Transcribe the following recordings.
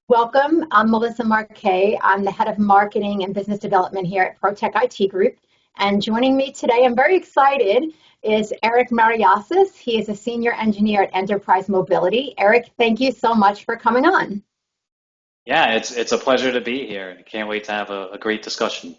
Welcome. I'm Melissa Marquet. I'm the head of marketing and business development here at ProTech IT Group. And joining me today, I'm very excited, is Eric Mariasis. He is a senior engineer at Enterprise Mobility. Eric, thank you so much for coming on. Yeah, it's a pleasure to be here. I can't wait to have a great discussion.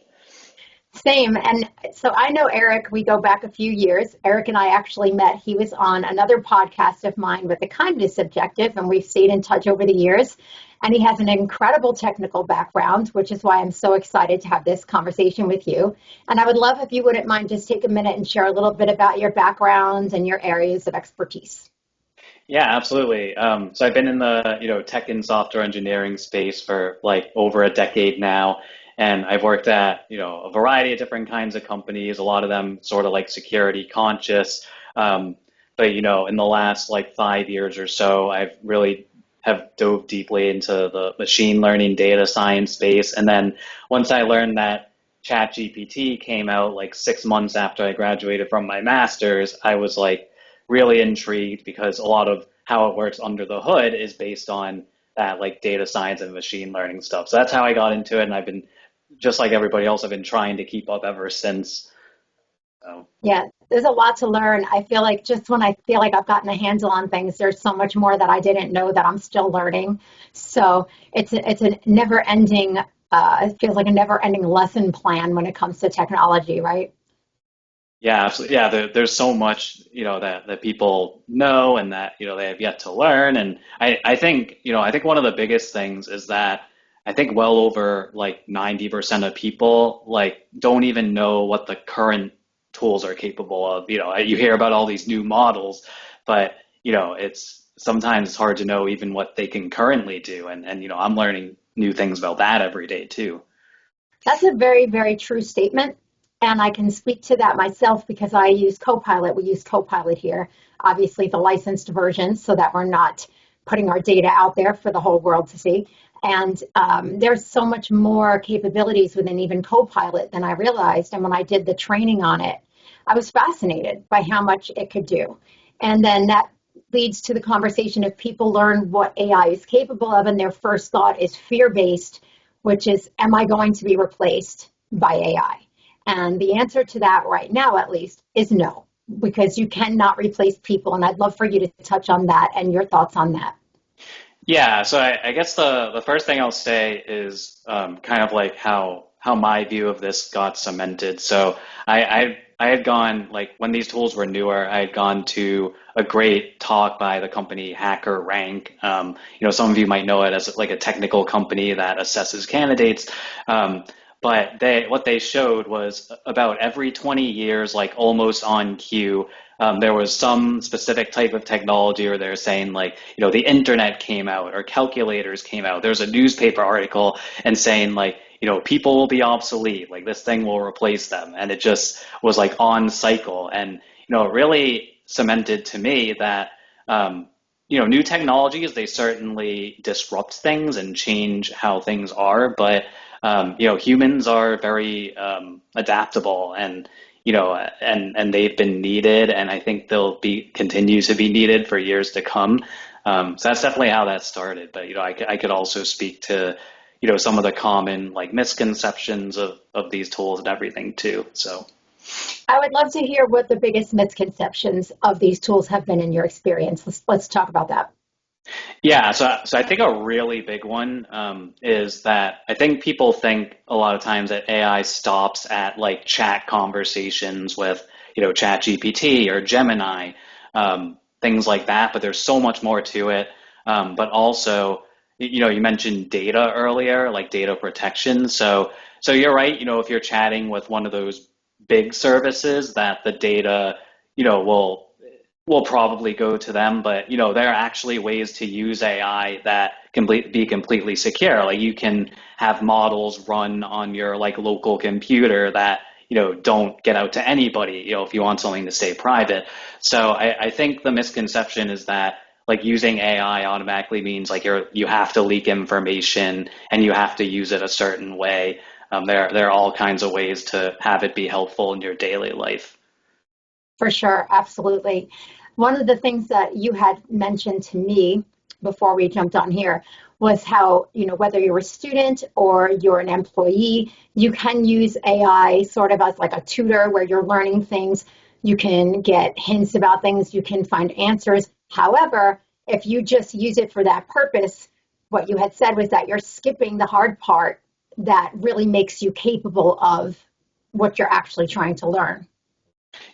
Same. And so I know Eric, we go back a few years. Eric and I actually met. He was on another podcast of mine with the kindness objective, and we've stayed in touch over the years. And he has an incredible technical background, which is why I'm so excited to have this conversation with you. And I would love if you wouldn't mind just take a minute and share a little bit about your background and your areas of expertise. Yeah, absolutely. So I've been in the tech and software engineering space for like over a decade now, and I've worked at a variety of different kinds of companies. A lot of them sort of like security conscious. But in the last like 5 years or so, I've really have dove deeply into the machine learning data science space. And then once I learned that ChatGPT came out like 6 months after I graduated from my master's, I was like really intrigued because a lot of how it works under the hood is based on that like data science and machine learning stuff. So that's how I got into it, and I've been just like everybody else, I've been trying to keep up ever since. So. Yeah, there's a lot to learn. I feel like just when I feel like I've gotten a handle on things, there's so much more that I didn't know that I'm still learning. So it's a never ending, it feels like a never ending lesson plan when it comes to technology, right? Yeah, absolutely. Yeah, there's so much, that people know and that, they have yet to learn. And I think, I think one of the biggest things is that I think well over like 90% of people like don't even know what the current tools are capable of. You hear about all these new models, but, it's sometimes it's hard to know even what they can currently do. And I'm learning new things about that every day too. That's a very, very true statement. And I can speak to that myself because I use Copilot. We use Copilot here, obviously the licensed version, so that we're not putting our data out there for the whole world to see. And there's so much more capabilities within even Copilot than I realized. And when I did the training on it, I was fascinated by how much it could do. And then that leads to the conversation of people learn what AI is capable of, and their first thought is fear-based, which is, am I going to be replaced by AI? And the answer to that right now, at least, is no, because you cannot replace people. And I'd love for you to touch on that and your thoughts on that. Yeah, so I guess the first thing I'll say is kind of like how my view of this got cemented. So I had gone like when these tools were newer, I had gone to a great talk by the company Hacker Rank. Some of you might know it as like a technical company that assesses candidates. But what they showed was about every 20 years, like almost on cue, there was some specific type of technology, or they're saying like, the internet came out or calculators came out. There's a newspaper article and saying like, people will be obsolete, like this thing will replace them. And it just was like on cycle. And, it really cemented to me that, new technologies, they certainly disrupt things and change how things are, but humans are very adaptable, and they've been needed, and I think they'll be continue to be needed for years to come. So that's definitely how that started. But I could also speak to some of the common like misconceptions of these tools and everything too. So. I would love to hear what the biggest misconceptions of these tools have been in your experience. Let's talk about that. Yeah, so I think a really big one is that I think people think a lot of times that AI stops at like chat conversations with, Chat GPT or Gemini, things like that, but there's so much more to it. But also, you mentioned data earlier, like data protection. So you're right, if you're chatting with one of those big services that the data, will probably go to them, but there are actually ways to use AI that can be completely secure. Like you can have models run on your like local computer that don't get out to anybody. If you want something to stay private. So I think the misconception is that like using AI automatically means like you have to leak information and you have to use it a certain way. There are all kinds of ways to have it be helpful in your daily life. For sure, absolutely. One of the things that you had mentioned to me before we jumped on here was how, whether you're a student or you're an employee, you can use AI sort of as like a tutor where you're learning things. You can get hints about things, you can find answers. However, if you just use it for that purpose, what you had said was that you're skipping the hard part that really makes you capable of what you're actually trying to learn.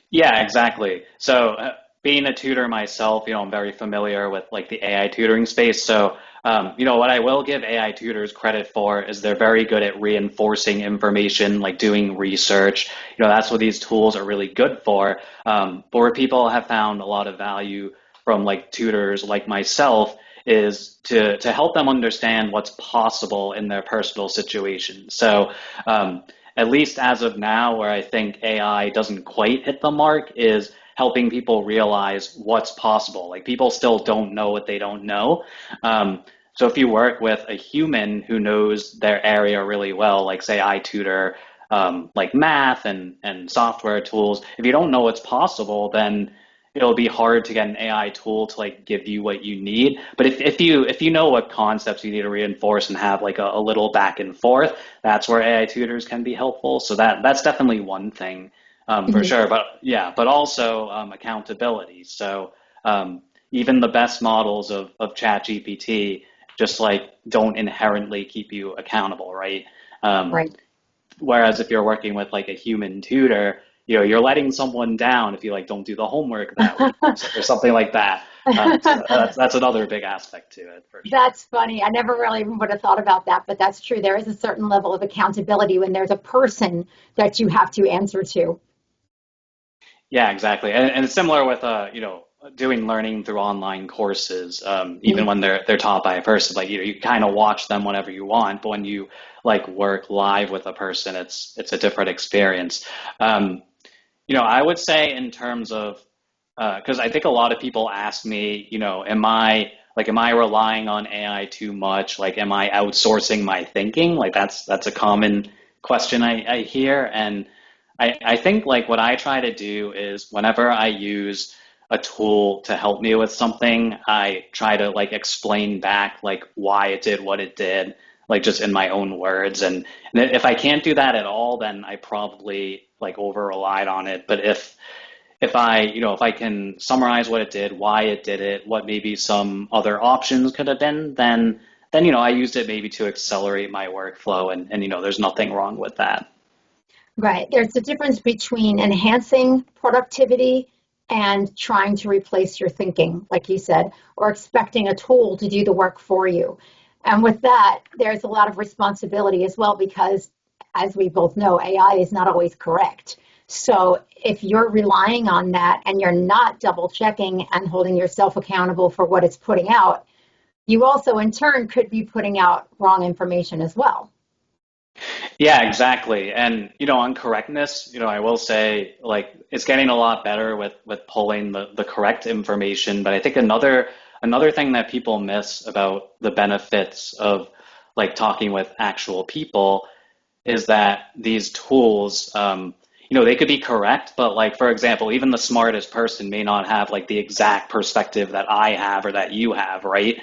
Yeah, exactly. So, being a tutor myself, I'm very familiar with like the AI tutoring space. So, what I will give AI tutors credit for is they're very good at reinforcing information, like doing research. That's what these tools are really good for. But where people have found a lot of value from like tutors like myself is to help them understand what's possible in their personal situation. So, at least as of now, where I think AI doesn't quite hit the mark is helping people realize what's possible. Like people still don't know what they don't know. So if you work with a human who knows their area really well, like say I tutor like math and software tools, if you don't know what's possible, then it'll be hard to get an AI tool to like give you what you need. But if you know what concepts you need to reinforce and have like a little back and forth, that's where AI tutors can be helpful. So that's definitely one thing for Mhm. sure. But yeah, but also accountability. So even the best models of ChatGPT just like don't inherently keep you accountable, right? Um, Right. Whereas if you're working with like a human tutor, you're letting someone down if you like don't do the homework that week or something like that. So that's another big aspect to it for sure. That's funny. I never really would have thought about that, but that's true. There is a certain level of accountability when there's a person that you have to answer to. Yeah, exactly. And it's similar with doing learning through online courses, even Mhm. when they're taught by a person. Like you kind of watch them whenever you want, but when you like work live with a person, it's a different experience. Um, I would say in terms of because I think a lot of people ask me, am I relying on AI too much? Like, am I outsourcing my thinking? Like that's a common question I hear, and I think like what I try to do is whenever I use a tool to help me with something, I try to like explain back like why it did what it did, like just in my own words. And if I can't do that at all, then I probably like over relied on it. But if I can summarize what it did, why it did it, what maybe some other options could have been, then I used it maybe to accelerate my workflow, and there's nothing wrong with that. Right. There's a difference between enhancing productivity and trying to replace your thinking, like you said, or expecting a tool to do the work for you. And with that, there's a lot of responsibility as well, because as we both know, AI is not always correct. So if you're relying on that and you're not double checking and holding yourself accountable for what it's putting out, you also in turn could be putting out wrong information as well. Yeah, exactly. And on correctness, I will say like it's getting a lot better with pulling the correct information. But I think another thing that people miss about the benefits of like talking with actual people is that these tools, they could be correct, but like for example, even the smartest person may not have like the exact perspective that I have or that you have, right?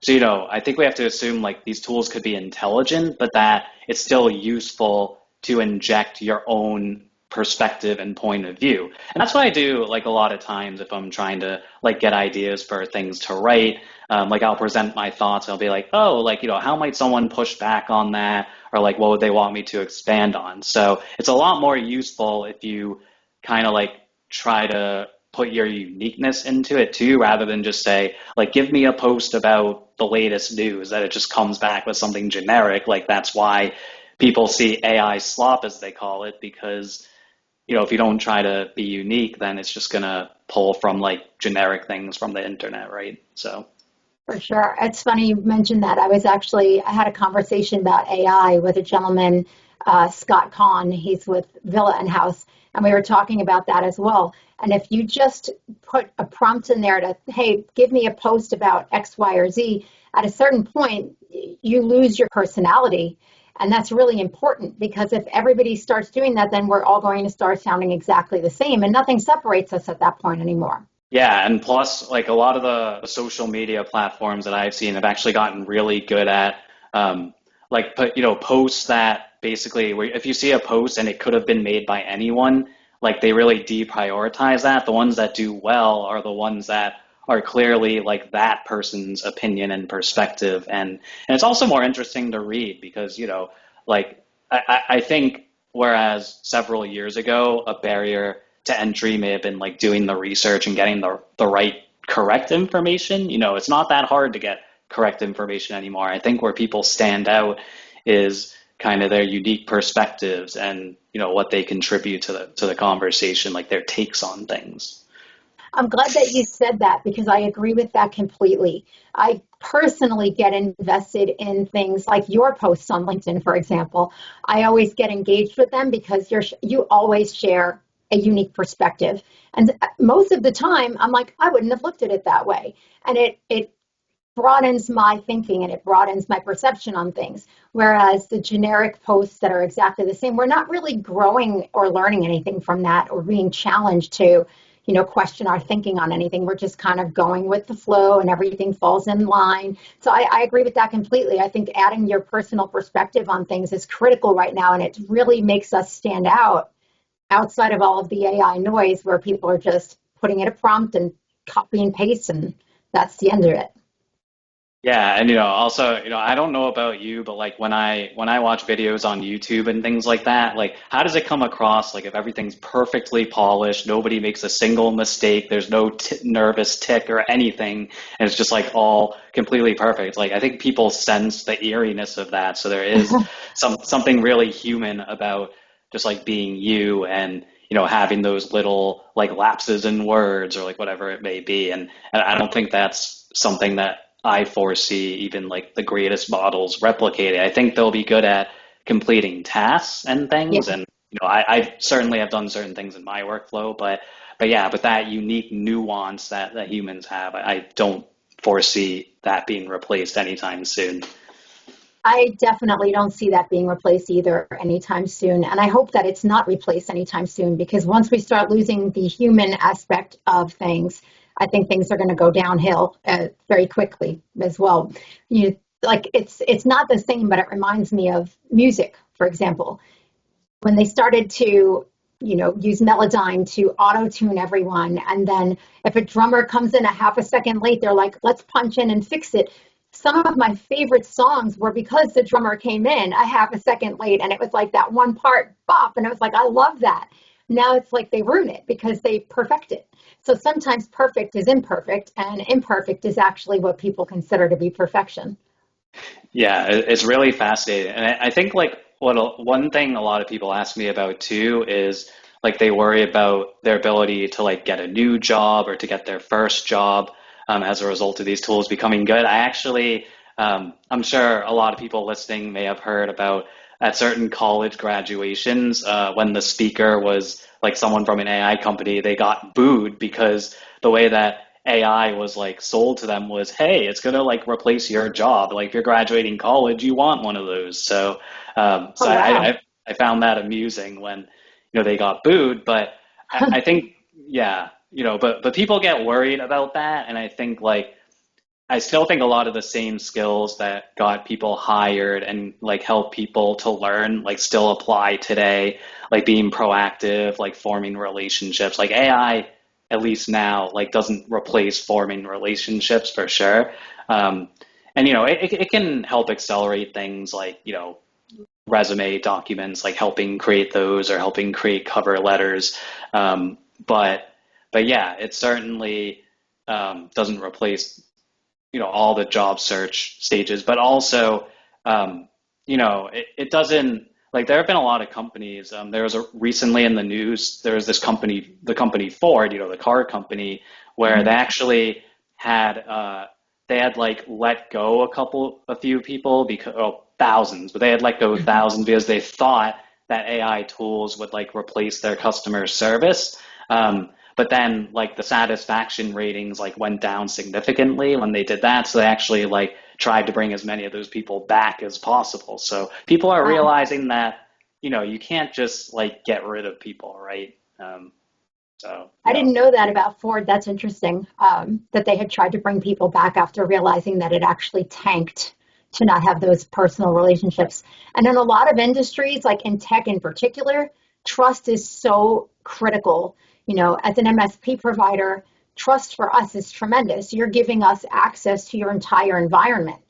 So I think we have to assume like these tools could be intelligent, but that it's still useful to inject your own perspective and point of view. And that's what I do like a lot of times if I'm trying to like get ideas for things to write. Like I'll present my thoughts and I'll be like, oh, like, how might someone push back on that? Or like, what would they want me to expand on? So it's a lot more useful if you kind of like try to put your uniqueness into it too, rather than just say, like, give me a post about the latest news, that it just comes back with something generic. Like that's why people see AI slop, as they call it, because if you don't try to be unique, then it's just gonna pull from like generic things from the internet, right? So For sure. It's funny you mentioned that. I had a conversation about AI with a gentleman, Scott Kahn. He's with Villa and House, and we were talking about that as well. And if you just put a prompt in there to, hey, give me a post about X, Y, or Z, at a certain point, you lose your personality. And that's really important because if everybody starts doing that, then we're all going to start sounding exactly the same, and nothing separates us at that point anymore. Yeah, and plus, like a lot of the social media platforms that I've seen have actually gotten really good at, um, like put, posts that basically, where if you see a post and it could have been made by anyone, like they really deprioritize that. The ones that do well are the ones that are clearly like that person's opinion and perspective, and it's also more interesting to read because, like I think whereas several years ago, a barrier to entry may have been like doing the research and getting the right correct information. It's not that hard to get correct information anymore. I think where people stand out is kind of their unique perspectives and what they contribute to the conversation, like their takes on things. I'm glad that you said that because I agree with that completely. I personally get invested in things like your posts on LinkedIn, for example. I always get engaged with them because you always share a unique perspective. And most of the time, I'm like, I wouldn't have looked at it that way. And it broadens my thinking and it broadens my perception on things. Whereas the generic posts that are exactly the same, we're not really growing or learning anything from that or being challenged to, question our thinking on anything. We're just kind of going with the flow and everything falls in line. So I agree with that completely. I think adding your personal perspective on things is critical right now, and it really makes us stand out outside of all of the AI noise where people are just putting in a prompt and copy and paste, and that's the end of it. Yeah, and also, I don't know about you, but like when I watch videos on YouTube and things like that, like how does it come across? Like if everything's perfectly polished, nobody makes a single mistake, there's no t nervous tick or anything, and it's just like all completely perfect. Like I think people sense the eeriness of that, so there is something really human about just like being you and having those little like lapses in words or like whatever it may be, and I don't think that's something that I foresee even like the greatest models replicating. I think they'll be good at completing tasks and things, Yeah. and I certainly have done certain things in my workflow, but yeah, but that unique nuance that humans have, I don't foresee that being replaced anytime soon. I definitely don't see that being replaced either anytime soon. And I hope that it's not replaced anytime soon because once we start losing the human aspect of things, I think things are going to go downhill very quickly as well. Like it's not the same, but it reminds me of music, for example. When they started to, use Melodyne to auto tune everyone, and then if a drummer comes in a half a second late, they're like, let's punch in and fix it. Some of my favorite songs were because the drummer came in a half a second late and it was like that one part bop, and it was like, I love that. Now it's like they ruin it because they perfect it. So sometimes perfect is imperfect, and imperfect is actually what people consider to be perfection. Yeah, it's really fascinating. And I think like one thing a lot of people ask me about too is like they worry about their ability to like get a new job or to get their first job as a result of these tools becoming good. I'm sure a lot of people listening may have heard about at certain college graduations when the speaker was like someone from an AI company, they got booed because the way that AI was like sold to them was, hey, it's gonna like replace your job. Like if you're graduating college, you want one of those. So, Oh, wow. I found that amusing when they got booed. But I think yeah, but people get worried about that, and I think like I still think a lot of the same skills that got people hired and like help people to learn like still apply today, like being proactive, like forming relationships. Like AI, at least now, like doesn't replace forming relationships for sure. Um, and it can help accelerate things like resume documents, like helping create those or helping create cover letters. Um, but but yeah, it certainly doesn't replace all the job search stages, but also it doesn't like there have been a lot of companies. There was recently in the news there was this company, the company Ford, the car company, where they Mhm. actually had they had like let go a few people because thousands, but they had let go thousands because they thought that AI tools would like replace their customer service. But then like the satisfaction ratings like went down significantly when they did that. So they actually like tried to bring as many of those people back as possible. So people are Wow. realizing that, you can't just like get rid of people, right? So, I didn't know that about Ford. That's interesting. That they had tried to bring people back after realizing that it actually tanked to not have those personal relationships. And in a lot of industries, like in tech in particular, trust is so critical. As an MSP provider, trust for us is tremendous. You're giving us access to your entire environment.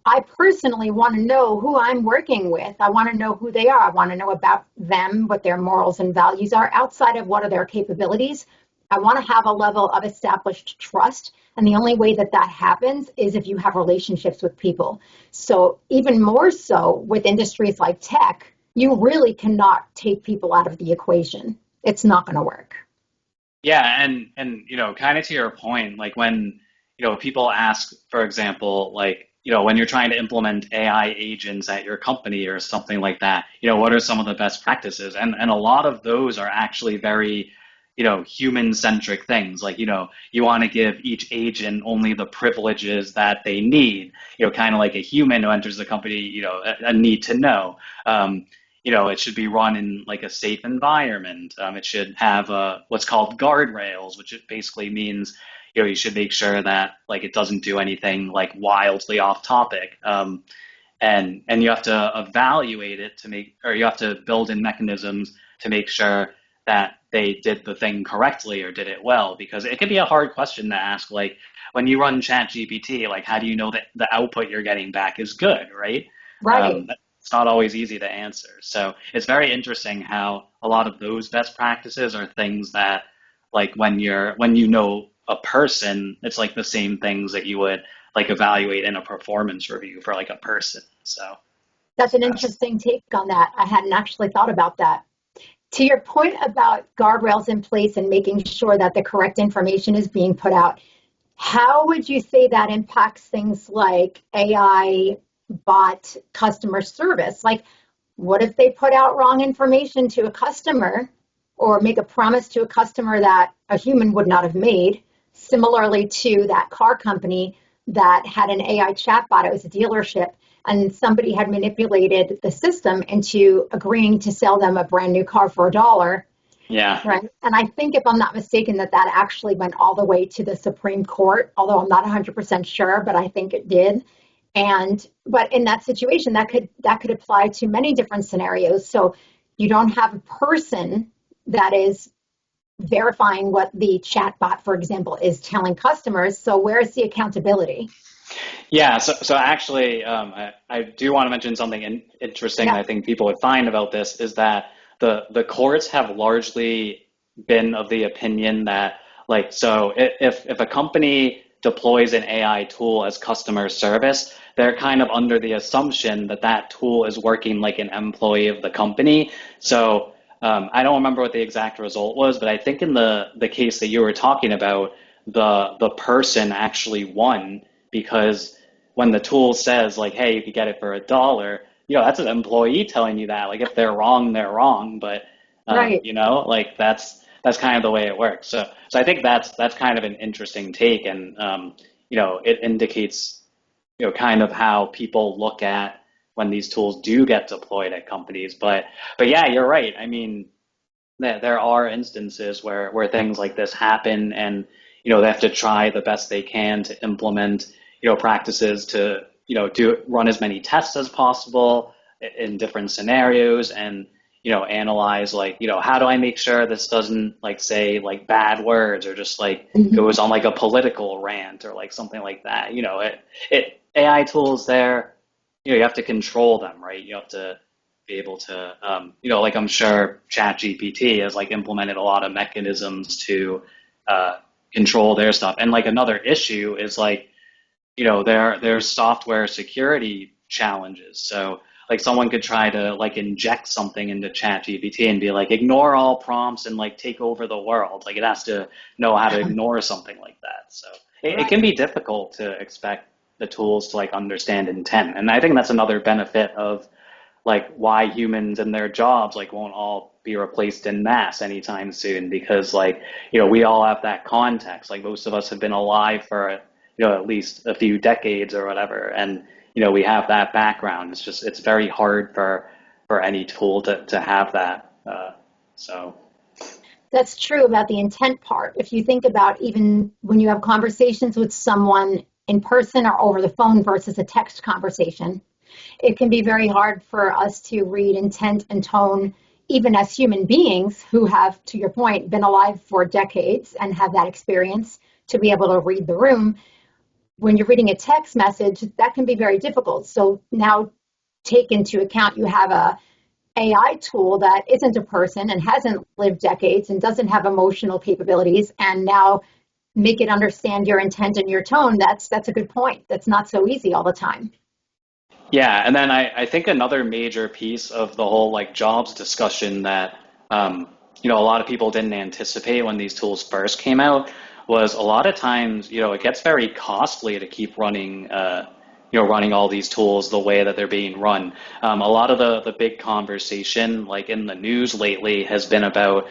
I personally want to know who I'm working with. I want to know who they are. I want to know about them, what their morals and values are outside of what are their capabilities. I want to have a level of established trust. And the only way that that happens is if you have relationships with people. So, even more so with industries like tech, you really cannot take people out of the equation. It's not going to work. yeah, and kind of to your point, like when people ask, for example, like when you're trying to implement AI agents at your company or something like that, what are some of the best practices? And a lot of those are actually very human centric things. Like you want to give each agent only the privileges that they need. Kind of like a human who enters the company, a need to know. It should be run in like a safe environment. It should have what's called guardrails, which it basically means you should make sure that like it doesn't do anything like wildly off topic. And you have to evaluate it to make, or you have to build in mechanisms to make sure that they did the thing correctly or did it well, because it can be a hard question to ask. Like when you run ChatGPT, like how do you know that the output you're getting back is good, right? Right. It's not always easy to answer. So it's very interesting how a lot of those best practices are things that, like when you know a person, it's like the same things that you would like evaluate in a performance review for like a person. So That's an that's interesting take on that. I hadn't actually thought about that. To your point about guardrails in place and making sure that the correct information is being put out, how would you say that impacts things like AI bot customer service? Like, what if they put out wrong information to a customer or make a promise to a customer that a human would not have made? Similarly to that car company that had an AI chatbot, it was a dealership, and somebody had manipulated the system into agreeing to sell them a brand new car for $1. yeah. Right. And I think, if I'm not mistaken, that actually went all the way to the Supreme Court, although I'm not 100% sure, but I think it did. But in that situation, that could apply to many different scenarios. So you don't have a person that is verifying what the chatbot, for example, is telling customers. So where's the accountability? Yeah, so actually, I do want to mention something interesting that Yeah. I think people would find about this is that the courts have largely been of the opinion that like so if a company deploys an AI tool as customer service, they're kind of under the assumption that that tool is working like an employee of the company. So I don't remember what the exact result was, but I think in the case that you were talking about, the person actually won because when the tool says like, hey, you could get it for $1, that's an employee telling you that. Like if they're wrong, they're wrong. But Right. like that's kind of the way it works. So I think that's kind of an interesting take, and it indicates kind of how people look at when these tools do get deployed at companies. But yeah, you're right. I mean, there are instances where things like this happen, and they have to try the best they can to implement practices to do run as many tests as possible in different scenarios, and analyze like how do I make sure this doesn't like say like bad words or just like Mhm. goes on like a political rant or like something like that. It AI tools there, you have to control them, right? You have to be able to, like I'm sure ChatGPT has like implemented a lot of mechanisms to uh, control their stuff. And like another issue is like, there's software security challenges. So like someone could try to like inject something into ChatGPT and be like, ignore all prompts and like take over the world. Like it has to know how to ignore something like that. So it can Right. be difficult to expect the tools to like understand intent. And I think that's another benefit of like why humans and their jobs like won't all be replaced in mass anytime soon, because like we all have that context. Like most of us have been alive for at least a few decades or whatever, and we have that background. It's very hard for any tool to have that. So That's true about the intent part. If you think about even when you have conversations with someone in person or over the phone versus a text conversation, it can be very hard for us to read intent and tone, even as human beings who have, to your point, been alive for decades and have that experience to be able to read the room. When you're reading a text message, that can be very difficult. So now take into account you have a AI tool that isn't a person and hasn't lived decades and doesn't have emotional capabilities, and now make it understand your intent and your tone. That's a good point. That's not so easy all the time. Yeah, and then I think another major piece of the whole like jobs discussion that a lot of people didn't anticipate when these tools first came out was a lot of times, it gets very costly to keep running running all these tools the way that they're being run. A lot of the big conversation, like in the news lately, has been about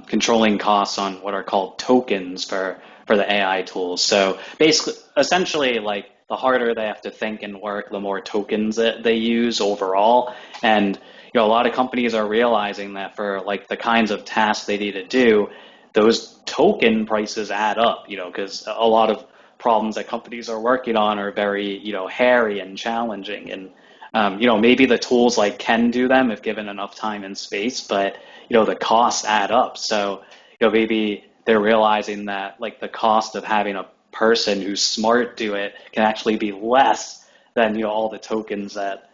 controlling costs on what are called tokens for the AI tools. So basically, essentially, like the harder they have to think and work, the more tokens that they use overall. And a lot of companies are realizing that for like the kinds of tasks they need to do, those token prices add up. Because a lot of problems that companies are working on are very, hairy and challenging. And, maybe the tools like can do them if given enough time and space, but, the costs add up. So, maybe they're realizing that like the cost of having a person who's smart do it can actually be less than, all the tokens that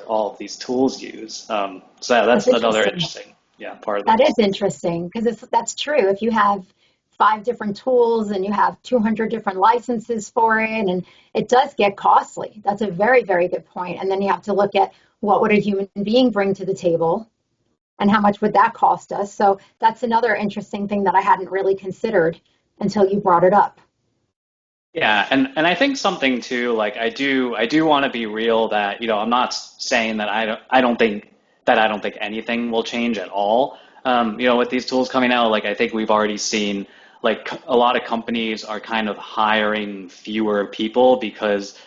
all of these tools use. So That's that's another interesting. interesting, yeah, part of the That is problem. interesting because that's true. If you have five different tools and you have 200 different licenses for it, and it does get costly. That's a very, very good point. And then you have to look at what would a human being bring to the table and how much would that cost us. So that's another interesting thing that I hadn't really considered until you brought it up. Yeah, and I think something too, like I do want to be real that, I'm not saying that I don't think anything will change at all. With these tools coming out, like I think we've already seen like a lot of companies are kind of hiring fewer people because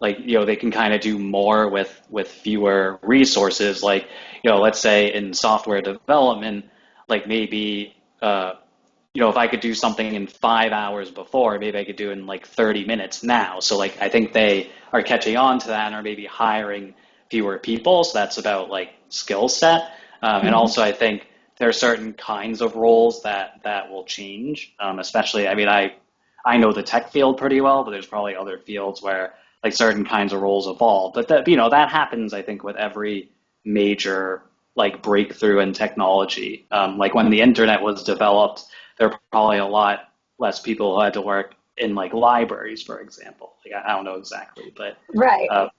like they can kind of do more with fewer resources. Like let's say in software development, like maybe if I could do something in 5 hours before, maybe I could do it in like 30 minutes now. So like I think they are catching on to that and are maybe hiring fewer people. So that's about like skill set. And Mhm. also I think there are certain kinds of roles that will change. Especially, I mean, I know the tech field pretty well, but there's probably other fields where like certain kinds of roles evolve. But that happens, I think, with every major like breakthrough in technology. Like when the internet was developed, there were probably a lot less people who had to work in like libraries, for example. Like I don't know exactly, but Right. uh,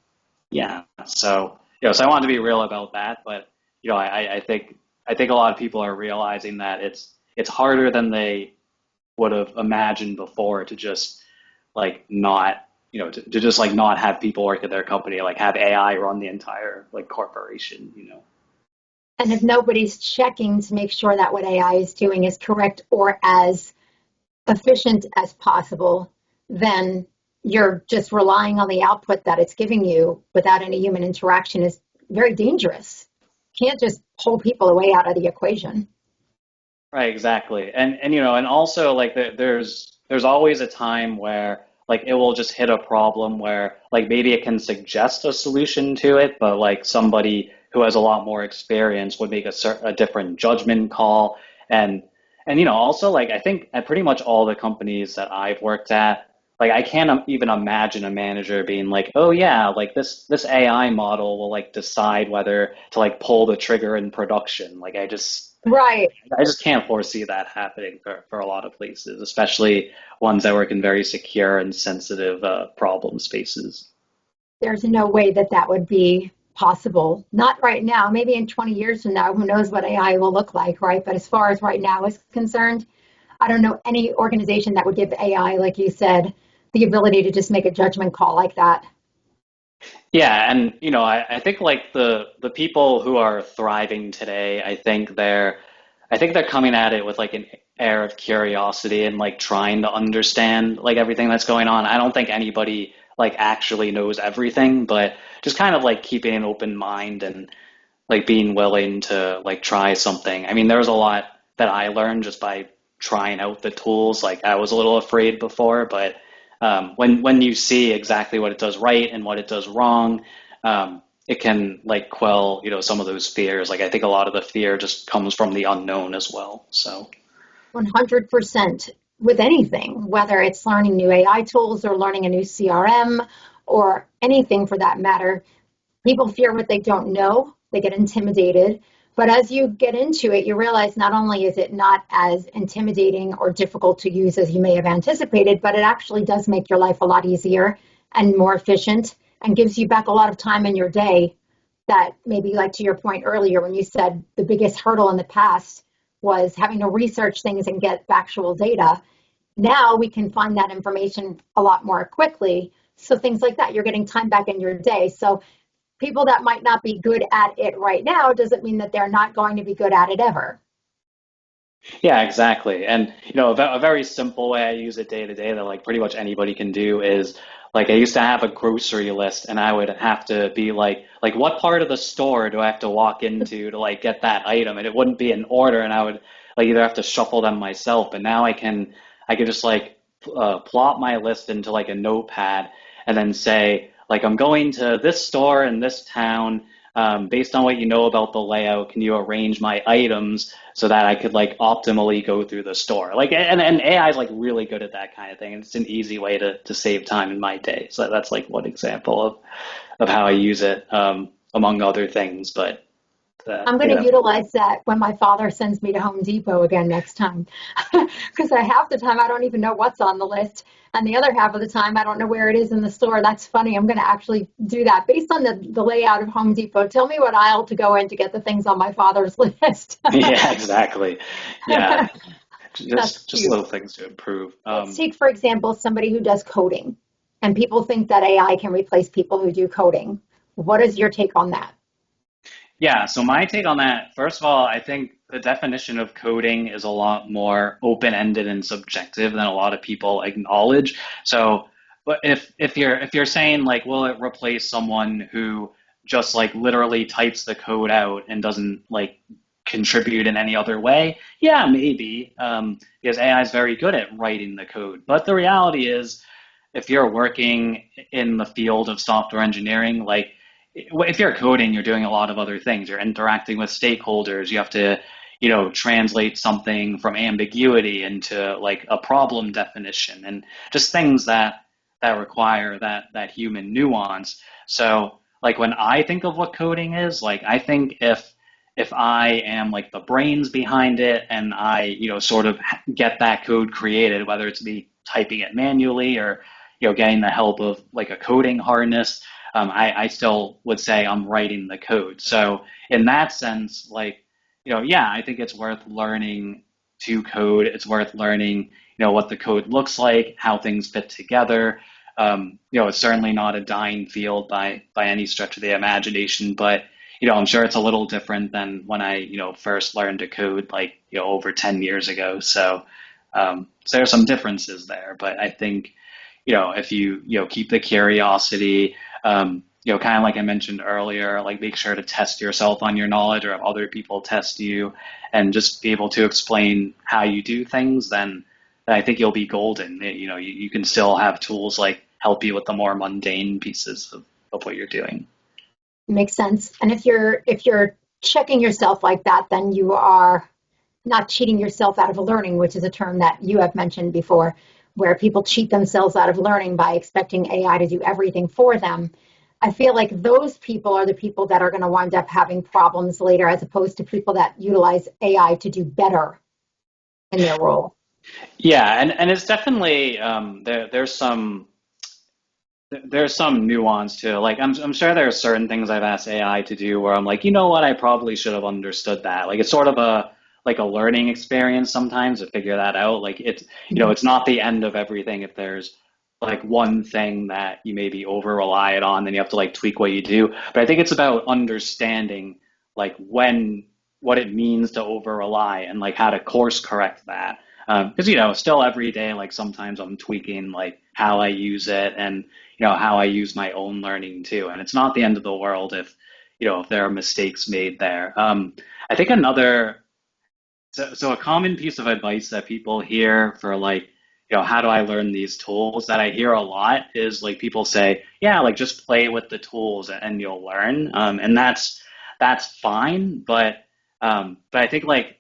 yeah. So so I wanted to be real about that, but I think a lot of people are realizing that it's harder than they would have imagined before to just like not to just like not have people work at their company, like have AI run the entire like corporation. And if nobody's checking to make sure that what AI is doing is correct or as efficient as possible, then you're just relying on the output that it's giving you without any human interaction is very dangerous. Can't just pull people away out of the equation. Right, exactly. And also like there's always a time where like it will just hit a problem where like maybe it can suggest a solution to it, but like somebody who has a lot more experience would make a different judgment call. And also like I think at pretty much all the companies that I've worked at, like I can't even imagine a manager being like, "Oh yeah, like this AI model will like decide whether to like pull the trigger in production." Like Right. I just can't foresee that happening for a lot of places, especially ones that work in very secure and sensitive problem spaces. There's no way that that would be possible. Not right now. Maybe in 20 years from now, who knows what AI will look like, right? But as far as right now is concerned, I don't know any organization that would give AI, like you said, the ability to just make a judgment call like that. Yeah, and I think like the people who are thriving today, I think they're coming at it with like an air of curiosity and like trying to understand like everything that's going on. I don't think anybody like actually knows everything, but just kind of like keeping an open mind and like being willing to like try something. I mean, there's a lot. that I learned just by trying out the tools. Like I was a little afraid before, but when you see exactly what it does right and what it does wrong, it can like quell, some of those fears. Like I think a lot of the fear just comes from the unknown as well. So 100% with anything, whether it's learning new AI tools or learning a new CRM or anything for that matter. People fear what they don't know, they get intimidated. But as you get into it, you realize not only is it not as intimidating or difficult to use as you may have anticipated, but it actually does make your life a lot easier and more efficient and gives you back a lot of time in your day that maybe, like to your point earlier, when you said the biggest hurdle in the past was having to research things and get factual data. Now we can find that information a lot more quickly. So things like that, you're getting time back in your day. So people that might not be good at it right now doesn't mean that they're not going to be good at it ever. yeah, exactly. And a very simple way I use it day to day that like pretty much anybody can do is like I used to have a grocery list and I would have to be like what part of the store do I have to walk into to like get that item? And it wouldn't be in order and I would like either have to shuffle them myself. But now I can just like plot my list into like a notepad and then say like I'm going to this store in this town. Based on what you know about the layout, can you arrange my items so that I could like optimally go through the store? Like, and AI is like really good at that kind of thing. And it's an easy way to save time in my day. So that's like one example of how I use it, among other things. But, I'm going to utilize that when my father sends me to Home Depot again next time. Because half the time I don't even know what's on the list. And the other half of the time I don't know where it is in the store. That's funny. I'm going to actually do that based on the layout of Home Depot. Tell me what aisle to go in to get the things on my father's list. yeah, exactly. Yeah, That's just cute. little things to improve. Let's take, for example, somebody who does coding. And people think that AI can replace people who do coding. What is your take on that? Yeah, so my take on that, first of all, I think the definition of coding is a lot more open-ended and subjective than a lot of people acknowledge. So, but if you're saying like, will it replace someone who just like literally types the code out and doesn't like contribute in any other way? Yeah, maybe, because AI is very good at writing the code. But the reality is, if you're working in the field of software engineering, like if you're coding, you're doing a lot of other things. You're interacting with stakeholders. You have to, translate something from ambiguity into like a problem definition and just things that require that human nuance. So like when I think of what coding is, like I think if I am like the brains behind it and I, sort of get that code created, whether it's me typing it manually or, getting the help of like a coding harness, I still would say I'm writing the code. So in that sense, like, yeah, I think it's worth learning to code. It's worth learning, what the code looks like, how things fit together. It's certainly not a dying field by any stretch of the imagination, but I'm sure it's a little different than when I, first learned to code like, over 10 years ago. So there are some differences there, but I think, if you, keep the curiosity, kind of like I mentioned earlier, like make sure to test yourself on your knowledge or have other people test you and just be able to explain how you do things, then I think you'll be golden. You can still have tools like help you with the more mundane pieces of what you're doing. Makes sense. And if you're checking yourself like that, then you are not cheating yourself out of learning, which is a term that you have mentioned before, where people cheat themselves out of learning by expecting AI to do everything for them. I feel like those people are the people that are going to wind up having problems later, as opposed to people that utilize AI to do better in their role. Yeah, and it's definitely there's some nuance to it. Like I'm sure there are certain things I've asked AI to do where I'm like, you know what, I probably should have understood that. Like it's sort of a learning experience sometimes to figure that out. Like it's not the end of everything if there's like one thing that you maybe over rely it on, then you have to like tweak what you do. But I think it's about understanding like when what it means to over rely and like how to course correct that. Because still every day, like sometimes I'm tweaking like how I use it and how I use my own learning too. And it's not the end of the world if there are mistakes made there. I think another So a common piece of advice that people hear for like, how do I learn these tools that I hear a lot is like people say, yeah, like just play with the tools and you'll learn. And that's fine, but I think like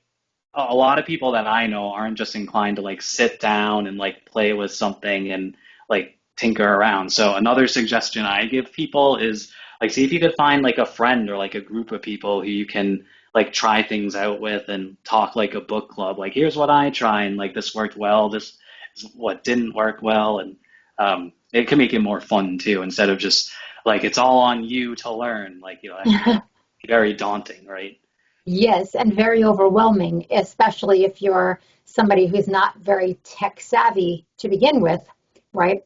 a lot of people that I know aren't just inclined to like sit down and like play with something and like tinker around. So another suggestion I give people is like see if you could find like a friend or like a group of people who you can like try things out with and talk like a book club. Like here's what I try and like this worked well, this is what didn't work well, and it can make it more fun too instead of just like it's all on you to learn. Like that can be very daunting, right? Yes, and very overwhelming, especially if you're somebody who's not very tech savvy to begin with, right?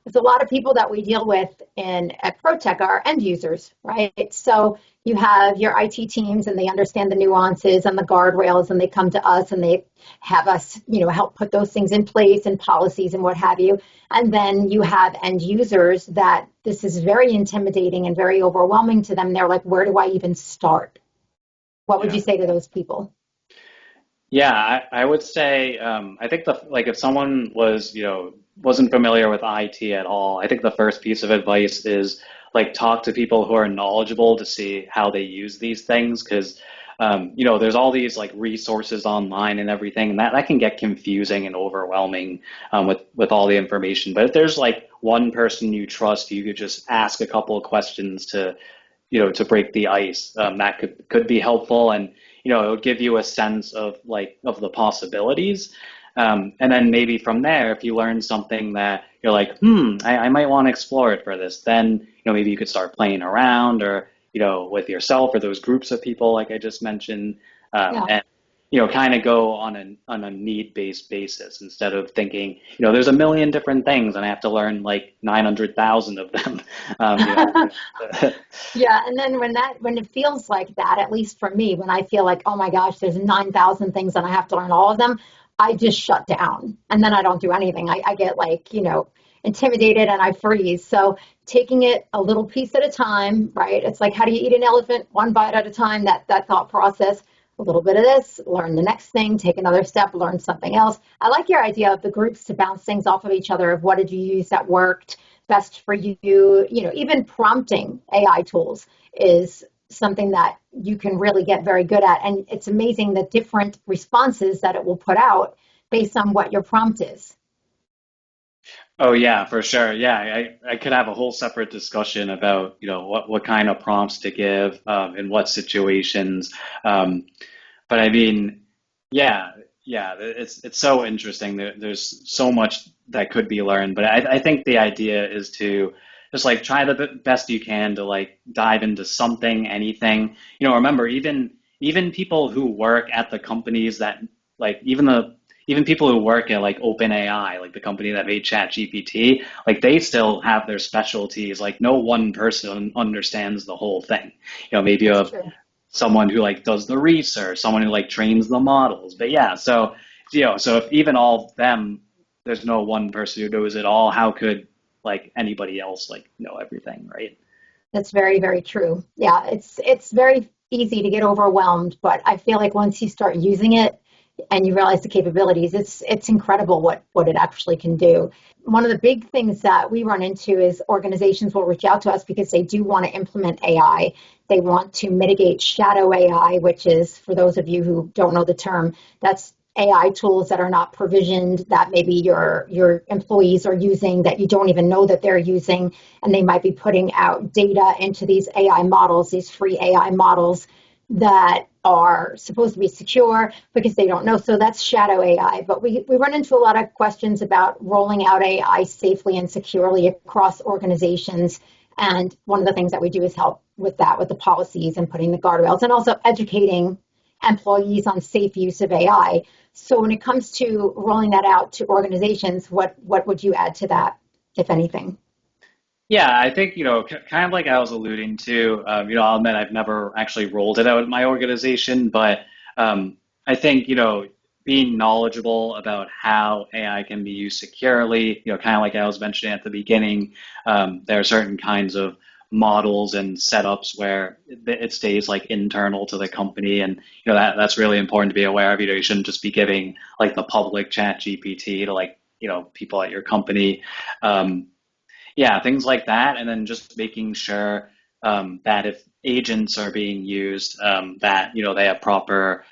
There's a lot of people that we deal with in at ProTech are end users, right? So you have your IT teams and they understand the nuances and the guardrails and they come to us and they have us, help put those things in place and policies and what have you. And then you have end users that this is very intimidating and very overwhelming to them. They're like, where do I even start? What would Yeah. you say to those people? Yeah, I would say I think the like if someone was wasn't familiar with IT at all, I think the first piece of advice is like talk to people who are knowledgeable to see how they use these things because there's all these like resources online and everything, and that can get confusing and overwhelming with all the information. But if there's like one person you trust, you could just ask a couple of questions to to break the ice. That could be helpful, and it'll give you a sense of like of the possibilities. And then maybe from there, if you learn something that you're like, I might want to explore it for this, then maybe you could start playing around or with yourself or those groups of people like I just mentioned, Yeah. and kind of go on a need-based basis instead of thinking there's a million different things and I have to learn like 900,000 of them. Yeah, and then when it feels like that, at least for me, when I feel like, oh my gosh, there's 9,000 things and I have to learn all of them, I just shut down and then I don't do anything. I get like, intimidated and I freeze. So taking it a little piece at a time, right? It's like how do you eat an elephant? One bite at a time, that thought process. A little bit of this, learn the next thing, take another step, learn something else. I like your idea of the groups to bounce things off of each other of what did you use that worked best for you. Even prompting AI tools is something that you can really get very good at. And it's amazing the different responses that it will put out based on what your prompt is. Oh yeah, for sure. Yeah, I could have a whole separate discussion about, what kind of prompts to give, in what situations. Um, but I mean, yeah, yeah, it's so interesting. There's so much that could be learned, but I think the idea is to just like try the best you can to like dive into something, anything. Remember, even people who work at the companies that like even people who work at like OpenAI, like the company that made ChatGPT, like they still have their specialties. Like no one person understands the whole thing. Maybe you That's have true. someone who like does the research, someone who like trains the models. But yeah, so so if even all of them, there's no one person who knows it all, how could like anybody else like know everything, right? That's very, very true. Yeah, it's very easy to get overwhelmed, but I feel like once you start using it and you realize the capabilities, it's incredible what it actually can do. One of the big things that we run into is organizations will reach out to us because they do want to implement AI. They want to mitigate shadow AI, which is, for those of you who don't know the term, that's AI tools that are not provisioned that maybe your employees are using that you don't even know that they're using, and they might be putting out data into these AI models, these free AI models that are supposed to be secure because they don't know. So that's shadow AI. But we run into a lot of questions about rolling out AI safely and securely across organizations. And one of the things that we do is help with that, with the policies and putting the guardrails and also educating employees on safe use of AI. So when it comes to rolling that out to organizations, what would you add to that, if anything? Yeah, I think, kind of like I was alluding to, I'll admit I've never actually rolled it out in my organization, but I think, being knowledgeable about how AI can be used securely, kind of like I was mentioning at the beginning, there are certain kinds of models and setups where it stays like internal to the company. And that's really important to be aware of. You shouldn't just be giving like the public chat GPT to like people at your company. Um, yeah, things like that, and then just making sure that if agents are being used, that they have proper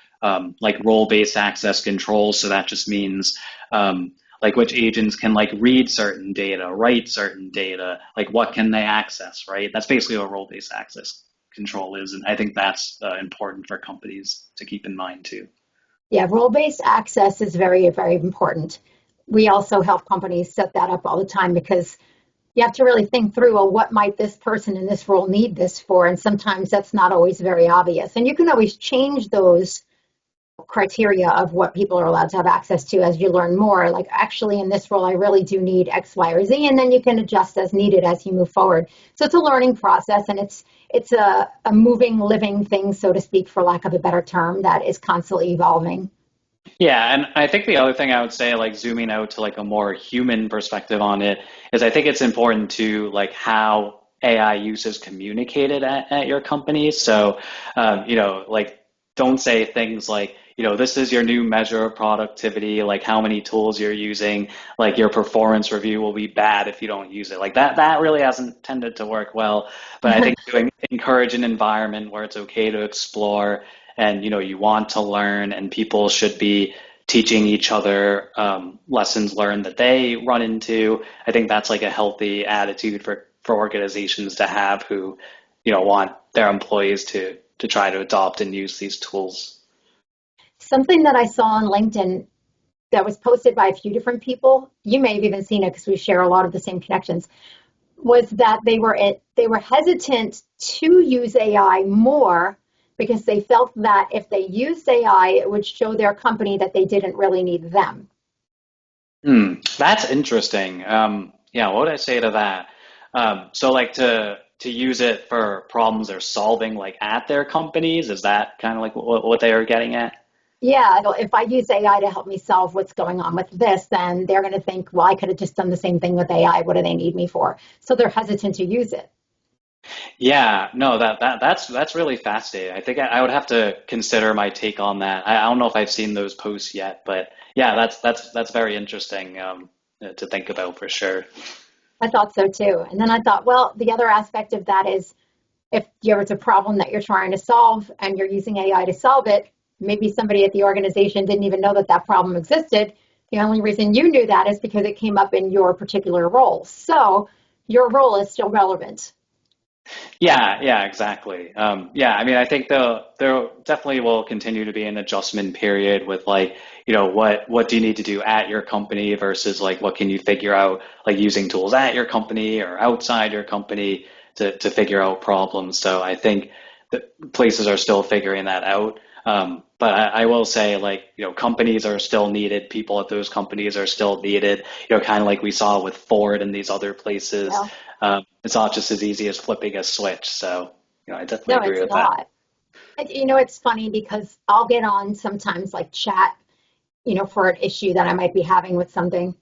like role-based access controls. So that just means like which agents can like read certain data, write certain data, like what can they access, right? That's basically what role-based access control is, and I think that's important for companies to keep in mind too. Yeah, role-based access is very, very important. We also help companies set that up all the time because you have to really think through, well, what might this person in this role need this for? And sometimes that's not always very obvious. And you can always change those criteria of what people are allowed to have access to as you learn more. Like, actually, in this role, I really do need X, Y, or Z, and then you can adjust as needed as you move forward. So it's a learning process, and it's a moving, living thing, so to speak, for lack of a better term, that is constantly evolving. Yeah, and I think the other thing I would say, like zooming out to like a more human perspective on it, is I think it's important to like how AI use is communicated at your company. So, like don't say things like, this is your new measure of productivity, like how many tools you're using, like your performance review will be bad if you don't use it. Like that really hasn't tended to work well. But I think to encourage an environment where it's okay to explore and you want to learn and people should be teaching each other lessons learned that they run into. I think that's like a healthy attitude for organizations to have who want their employees to try to adopt and use these tools. Something that I saw on LinkedIn that was posted by a few different people, you may have even seen it because we share a lot of the same connections, was that they were hesitant to use AI more because they felt that if they used AI, it would show their company that they didn't really need them. That's interesting. Yeah, what would I say to that? So like to use it for problems they're solving like at their companies, is that kind of like what they are getting at? Yeah, if I use AI to help me solve what's going on with this, then they're going to think, well, I could have just done the same thing with AI. What do they need me for? So they're hesitant to use it. Yeah, no, that's really fascinating. I think I would have to consider my take on that. I don't know if I've seen those posts yet, but yeah, that's very interesting to think about for sure. I thought so too. And then I thought, well, the other aspect of that is if it's a problem that you're trying to solve and you're using AI to solve it, maybe somebody at the organization didn't even know that that problem existed. The only reason you knew that is because it came up in your particular role. So your role is still relevant. Yeah, yeah, exactly. Yeah, I mean, I think there definitely will continue to be an adjustment period with like, what do you need to do at your company versus like what can you figure out like using tools at your company or outside your company to figure out problems. So I think that places are still figuring that out. But I will say like, companies are still needed, people at those companies are still needed, kind of like we saw with Ford and these other places. Well, It's not just as easy as flipping a switch. So, I definitely no, agree it's with that. not. It's funny because I'll get on sometimes like chat, for an issue that I might be having with something.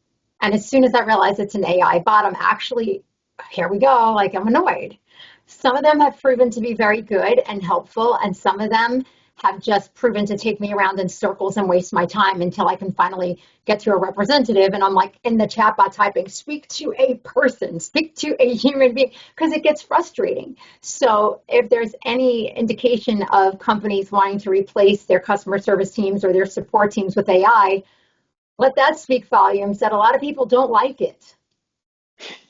And as soon as I realize it's an AI bot, I'm actually, here we go, like I'm annoyed. Some of them have proven to be very good and helpful, and some of them have just proven to take me around in circles and waste my time until I can finally get to a representative. And I'm like in the chatbot typing, speak to a person, speak to a human being, because it gets frustrating. So if there's any indication of companies wanting to replace their customer service teams or their support teams with AI, let that speak volumes that a lot of people don't like it.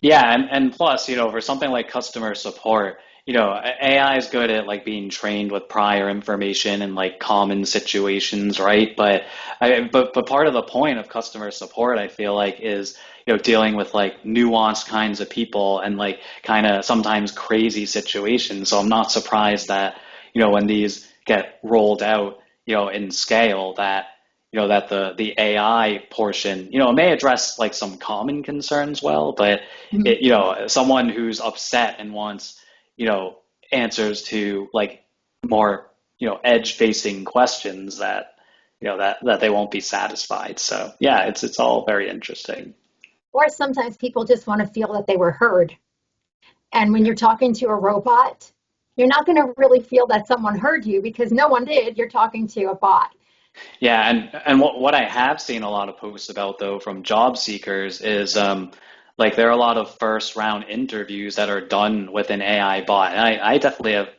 Yeah, and plus, for something like customer support, AI is good at like being trained with prior information and like common situations, right? But part of the point of customer support, I feel like, is dealing with like nuanced kinds of people and like kind of sometimes crazy situations. So I'm not surprised that when these get rolled out, in scale, that that the AI portion, it may address like some common concerns well, but Mhm. someone who's upset and wants, you know, answers to like more, edge facing questions that, that they won't be satisfied. So yeah, it's all very interesting. Or sometimes people just want to feel that they were heard. And when you're talking to a robot, you're not going to really feel that someone heard you because no one did. You're talking to a bot. Yeah, and what I have seen a lot of posts about though from job seekers is like there are a lot of first round interviews that are done with an AI bot. And I definitely have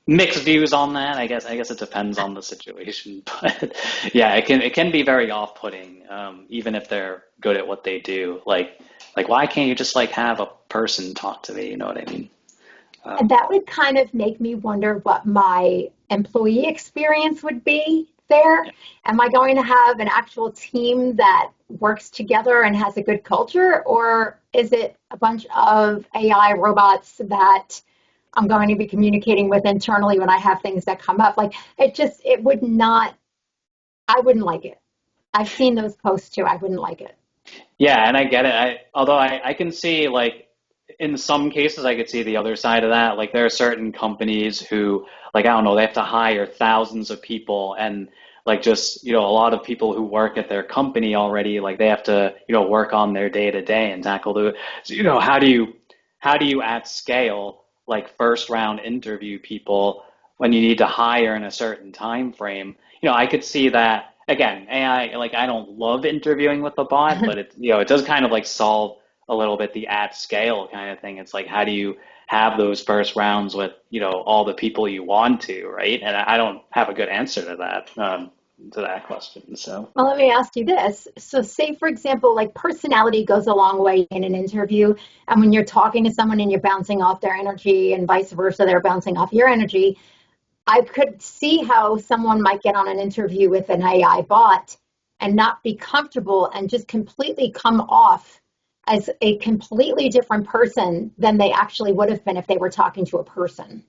mixed views on that. I guess it depends on the situation, but yeah, it can be very off-putting, even if they're good at what they do. Like why can't you just like have a person talk to me? You know what I mean? And Um, that would kind of make me wonder what my employee experience would be there. yeah. Am I going to have an actual team that works together and has a good culture, or is it a bunch of AI robots that I'm going to be communicating with internally when I have things that come up? Like it would not, I wouldn't like it. I've seen those posts too. I wouldn't like it. Yeah, and I get it. Although I can see like in some cases I could see the other side of that. Like there are certain companies who like I don't know, they have to hire thousands of people and like just, a lot of people who work at their company already, like they have to, work on their day to day and tackle the, so, how do you at scale like first round interview people when you need to hire in a certain time frame? I could see that again. AI, like I don't love interviewing with a bot, but it does kind of like solve a little bit the at scale kind of thing. It's like how do you have those first rounds with all the people you want to, right? And I don't have a good answer to that question. So Well, let me ask you this. So, say, for example, like personality goes a long way in an interview. And when you're talking to someone and you're bouncing off their energy and vice versa, they're bouncing off your energy. I could see how someone might get on an interview with an AI bot and not be comfortable and just completely come off as a completely different person than they actually would have been if they were talking to a person.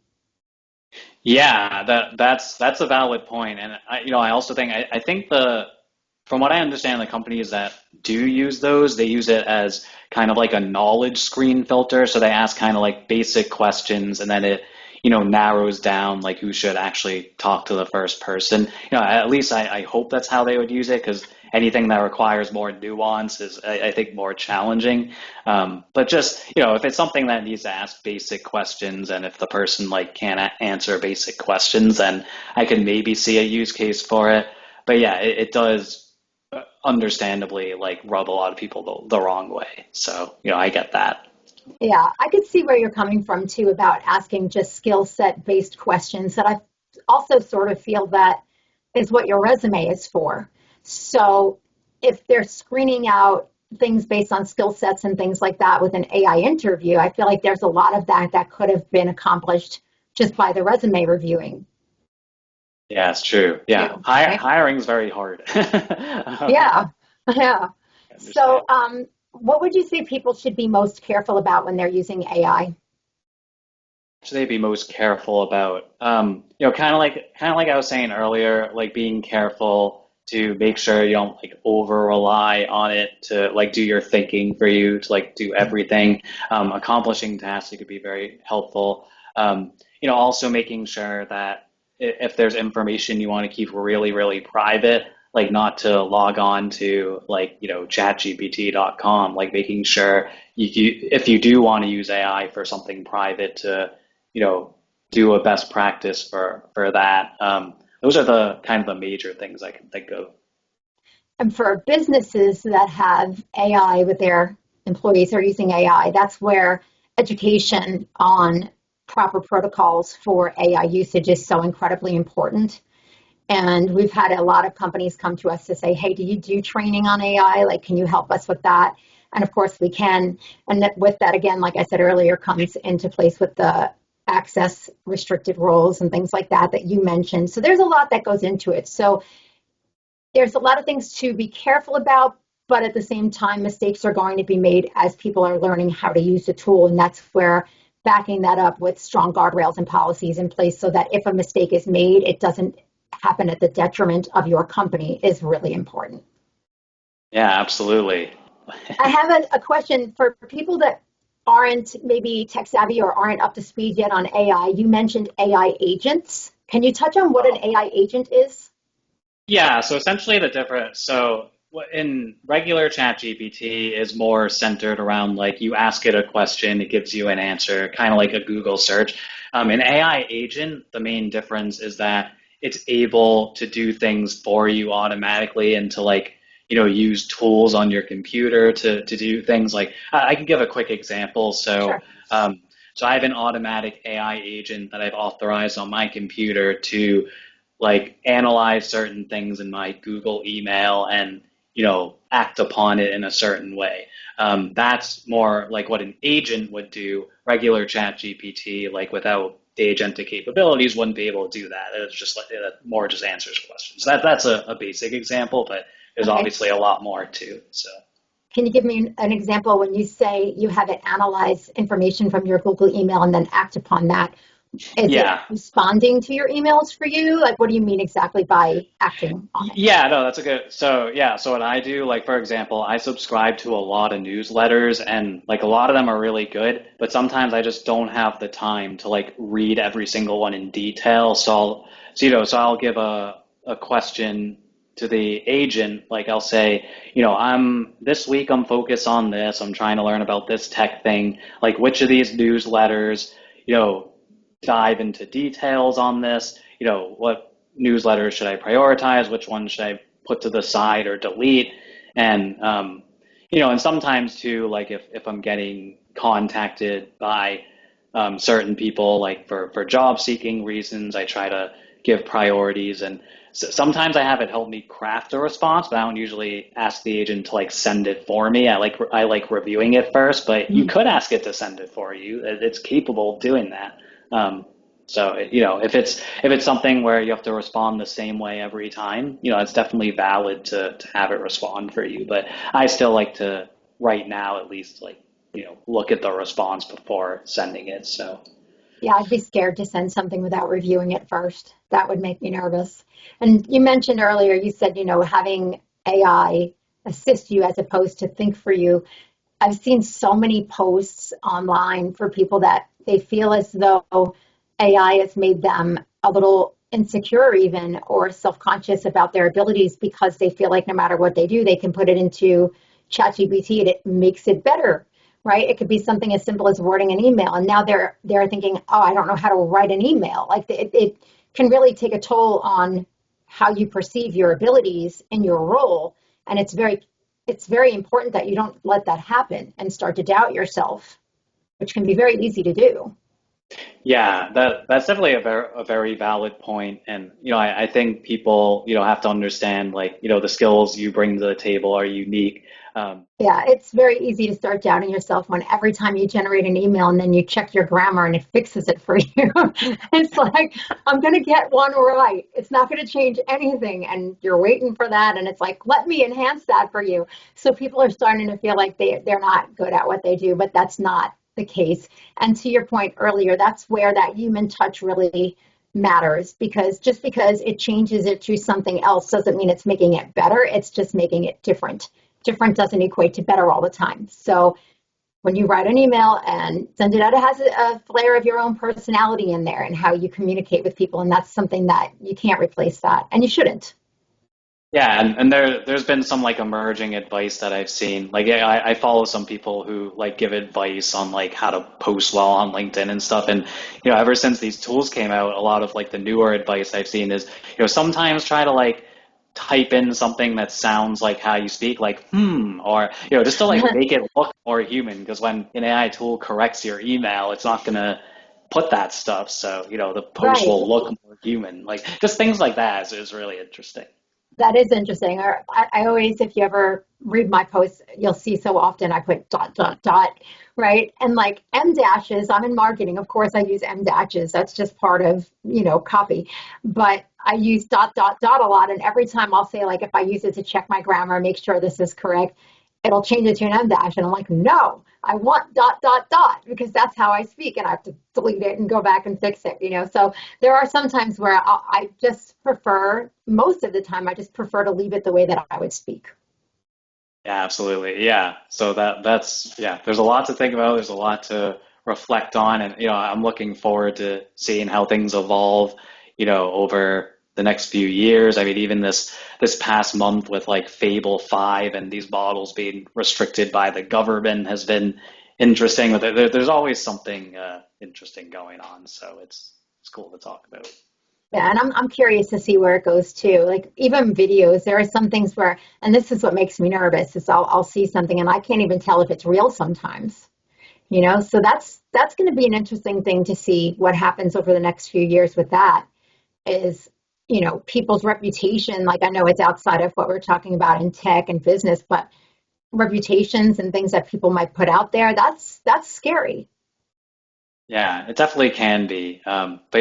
yeah, that's a valid point. And I also think I think from what I understand, the companies that do use those, they use it as kind of like a knowledge screen filter. So they ask kind of like basic questions and then it, narrows down like who should actually talk to the first person. At least I hope that's how they would use it because anything that requires more nuance is, I think, more challenging. But just, if it's something that needs to ask basic questions and if the person like can't answer basic questions, then I can maybe see a use case for it. But yeah, it does understandably like rub a lot of people the wrong way. So, I get that. Yeah, I could see where you're coming from too about asking just skill set based questions that I also sort of feel that is what your resume is for. So if they're screening out things based on skill sets and things like that with an AI interview, I feel like there's a lot of that that could have been accomplished just by the resume reviewing Yeah, it's true. Yeah, too, right? hiring's very hard. Yeah, yeah. I understand. So, what would you say people should be most careful about when they're using AI? Should they be most careful about? Kind of like I was saying earlier, like being careful to make sure you don't like over rely on it to like do your thinking for you to like do everything. Accomplishing tasks it could be very helpful. Also making sure that if there's information you want to keep really, really private, like not to log on to like chatgpt.com, like making sure if you do want to use AI for something private to you know, do a best practice for that. Those are the kind of the major things I can think of. And for businesses that have AI with their employees are using AI, that's where education on proper protocols for AI usage is so incredibly important. And we've had a lot of companies come to us to say, hey, do you do training on AI? Like, can you help us with that? And of course, we can. And with that, again, like I said earlier, comes into place with the access restricted roles and things like that that you mentioned. So there's a lot that goes into it. So there's a lot of things to be careful about, but at the same time, mistakes are going to be made as people are learning how to use the tool. And that's where backing that up with strong guardrails and policies in place so that if a mistake is made, it doesn't happen at the detriment of your company is really important. Yeah, absolutely. I have a question for people that aren't maybe tech savvy or aren't up to speed yet on AI. You mentioned AI agents. Can you touch on what an AI agent is? Yeah, so essentially the difference, so in regular chat GPT is more centered around like you ask it a question, it gives you an answer, kind of like a Google search. An AI agent, the main difference is that it's able to do things for you automatically and to like, use tools on your computer to do things like, I can give a quick example. So, Sure. so I have an automatic AI agent that I've authorized on my computer to like analyze certain things in my Google email and act upon it in a certain way. That's more like what an agent would do. Regular Chat GPT, like without the agentic capabilities, wouldn't be able to do that. It's just like it more just answers questions. That's a basic example, but there's Okay. obviously a lot more too. So Can you give me an example when you say you have it analyze information from your Google email and then act upon that? Is it yeah, responding to your emails for you? Like, what do you mean exactly by acting on it? Yeah, no, that's a good. So, yeah, so what I do, like, for example, I subscribe to a lot of newsletters and like a lot of them are really good, but sometimes I just don't have the time to like read every single one in detail. So I'll give a question to the agent, like I'll say, this week I'm focused on this, I'm trying to learn about this tech thing, like which of these newsletters, you know, dive into details on this, what newsletters should I prioritize, which ones should I put to the side or delete, and and sometimes too, like if I'm getting contacted by certain people, like for job seeking reasons, I try to give priorities, and sometimes I have it help me craft a response, but I don't usually ask the agent to like send it for me. I like reviewing it first, but you Mhm. could ask it to send it for you. It's capable of doing that. Um, so if it's something where you have to respond the same way every time, it's definitely valid to have it respond for you. But I still like to, right now at least, like look at the response before sending it. So Yeah, I'd be scared to send something without reviewing it first. That would make me nervous. And you mentioned earlier, you said, having AI assist you as opposed to think for you. I've seen so many posts online for people that they feel as though AI has made them a little insecure, even, or self conscious about their abilities because they feel like no matter what they do, they can put it into ChatGPT and it makes it better, right? It could be something as simple as wording an email. And now they're thinking, oh, I don't know how to write an email. Like it can really take a toll on how you perceive your abilities in your role. And it's very important that you don't let that happen and start to doubt yourself, which can be very easy to do. yeah, that's definitely a very valid point, and I think people have to understand like the skills you bring to the table are unique. Yeah, it's very easy to start doubting yourself when every time you generate an email and then you check your grammar and it fixes it for you. It's like, I'm going to get one right. It's not going to change anything. And you're waiting for that. And it's like, let me enhance that for you. So people are starting to feel like they're not good at what they do, but that's not the case. And to your point earlier, that's where that human touch really matters, because just because it changes it to something else doesn't mean it's making it better. It's just making it different. Different doesn't equate to better all the time. So when you write an email and send it out, it has a flair of your own personality in there and how you communicate with people. And that's something that you can't replace that. And you shouldn't. Yeah, and there's been some like emerging advice that I've seen. Like, yeah, I follow some people who like give advice on like how to post well on LinkedIn and stuff. And ever since these tools came out, a lot of like the newer advice I've seen is sometimes try to like type in something that sounds like how you speak, like or just to like make it look more human. Because when an AI tool corrects your email, it's not gonna put that stuff. So the post Right. will look more human. Like just things like that is really interesting. That is interesting. Or I always, if you ever read my posts, you'll see so often I put dot, dot, dot, right? And like M dashes, I'm in marketing. Of course, I use M dashes. That's just part of, copy. But I use dot, dot, dot a lot. And every time I'll say, like, if I use it to check my grammar, make sure this is correct, it'll change it to an M dash. And I'm like, no, I want dot, dot, dot, because that's how I speak. And I have to delete it and go back and fix it. So there are some times where I just prefer, most of the time, I just prefer to leave it the way that I would speak. Yeah, absolutely. Yeah. So that's yeah, there's a lot to think about, there's a lot to reflect on, and I'm looking forward to seeing how things evolve, over the next few years. I mean, even this past month with like Fable 5 and these models being restricted by the government has been interesting. But there's always something interesting going on, so it's cool to talk about. Yeah, and I'm curious to see where it goes too. Like even videos, there are some things where, and this is what makes me nervous, is I'll see something and I can't even tell if it's real sometimes. So that's going to be an interesting thing to see what happens over the next few years with that is, people's reputation. Like I know it's outside of what we're talking about in tech and business, but reputations and things that people might put out there, that's scary. Yeah, it definitely can be. But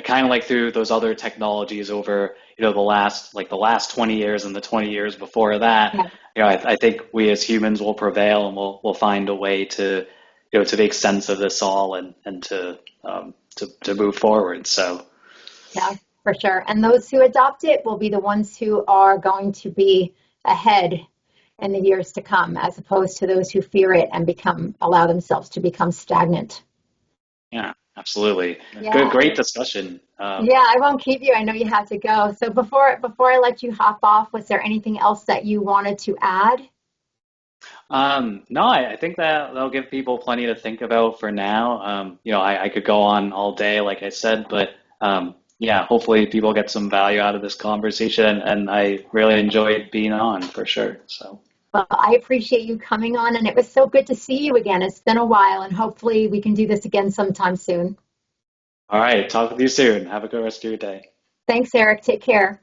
kind of like through those other technologies over, the last 20 years and the 20 years before that, Yeah. I think we as humans will prevail and we'll find a way to, to make sense of this all and to move forward. So, Yeah, for sure. And those who adopt it will be the ones who are going to be ahead in the years to come, as opposed to those who fear it and allow themselves to become stagnant. yeah, absolutely. Good, Yeah. great discussion. Yeah, I won't keep you. I know you have to go. So before I let you hop off, was there anything else that you wanted to add? No, I think that they'll give people plenty to think about for now. I could go on all day, like I said, but yeah, hopefully people get some value out of this conversation, and I really enjoyed being on for sure. So, Well, I appreciate you coming on, and it was so good to see you again. It's been a while, and hopefully we can do this again sometime soon. all right, talk with you soon. Have a good rest of your day. Thanks, Eric. Take care.